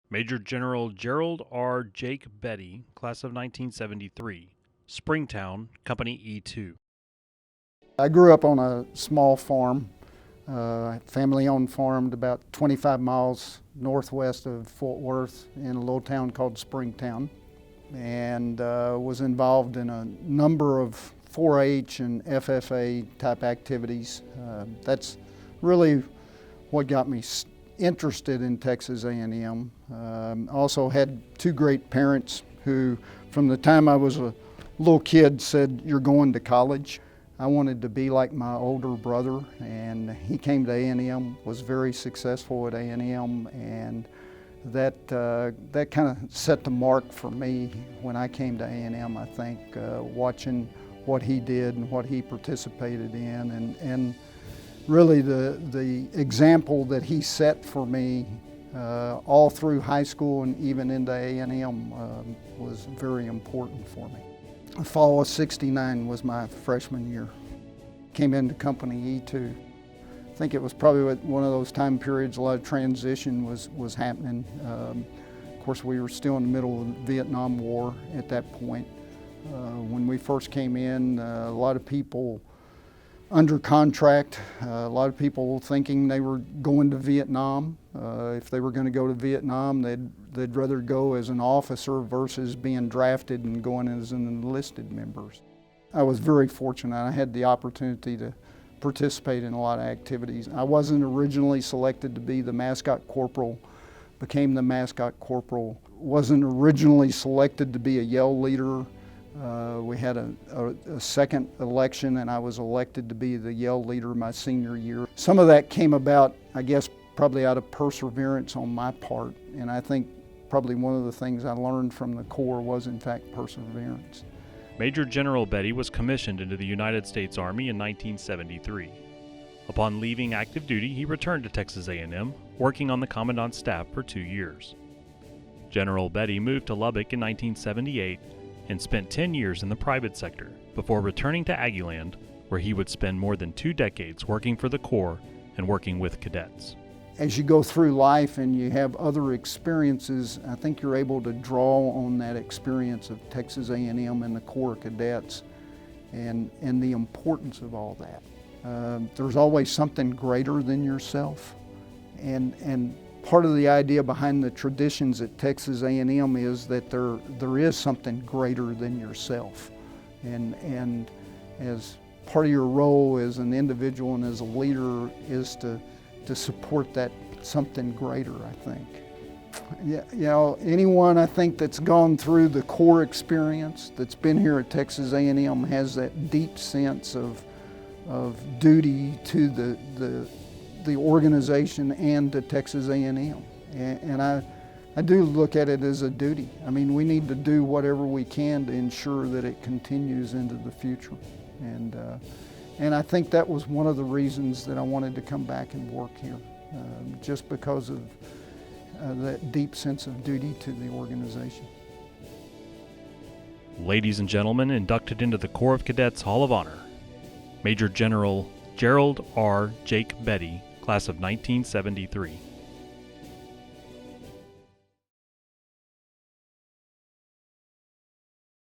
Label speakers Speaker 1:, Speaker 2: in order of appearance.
Speaker 1: Major General Gerald R. Jake Betty, class of 1973, Springtown, Company E2.
Speaker 2: I grew up on a small farm, family-owned farm about 25 miles northwest of Fort Worth in a little town called Springtown, and was involved in a number of 4-H and FFA type activities. That's really what got me interested in Texas A&M. Also had two great parents who, from the time I was a little kid, said, "You're going to college." I wanted to be like my older brother, and he came to A&M, was very successful at A&M, and that kind of set the mark for me when I came to A&M, I think, watching what he did and what he participated in, and really the example that he set for me all through high school and even into A&M was very important for me. The fall of '69 was my freshman year. Came into Company E2. I think it was probably one of those time periods a lot of transition was happening. Of course, we were still in the middle of the Vietnam War at that point. When we first came in, a lot of people under contract, a lot of people thinking they were going to Vietnam. If they were going to go to Vietnam, they'd rather go as an officer versus being drafted and going as an enlisted member. I was very fortunate. I had the opportunity to participate in a lot of activities. I wasn't originally selected to be the mascot corporal, became the mascot corporal. Wasn't originally selected to be a yell leader. We had a second election, and I was elected to be the yell leader my senior year. Some of that came about, I guess, probably out of perseverance on my part, and I think probably one of the things I learned from the Corps was, in fact, perseverance.
Speaker 1: Major General Betty was commissioned into the United States Army in 1973. Upon leaving active duty, he returned to Texas A&M, working on the Commandant's staff for 2 years. General Betty moved to Lubbock in 1978 and spent 10 years in the private sector before returning to Aggieland, where he would spend more than 2 decades working for the Corps and working with cadets.
Speaker 2: As you go through life and you have other experiences, I think you're able to draw on that experience of Texas A&M and the Corps Cadets and the importance of all that. There's always something greater than yourself, and part of the idea behind the traditions at Texas A&M is that there is something greater than yourself, and as part of your role as an individual and as a leader is to support that something greater, I think. Yeah, you know, anyone I think that's gone through the Corps experience, that's been here at Texas A&M, has that deep sense of duty to the organization and to Texas A&M. And I do look at it as a duty. I mean, we need to do whatever we can to ensure that it continues into the future. And I think that was one of the reasons that I wanted to come back and work here, just because of that deep sense of duty to the organization.
Speaker 1: Ladies and gentlemen, inducted into the Corps of Cadets Hall of Honor, Major General Gerald R. Jake Betty, class of 1973.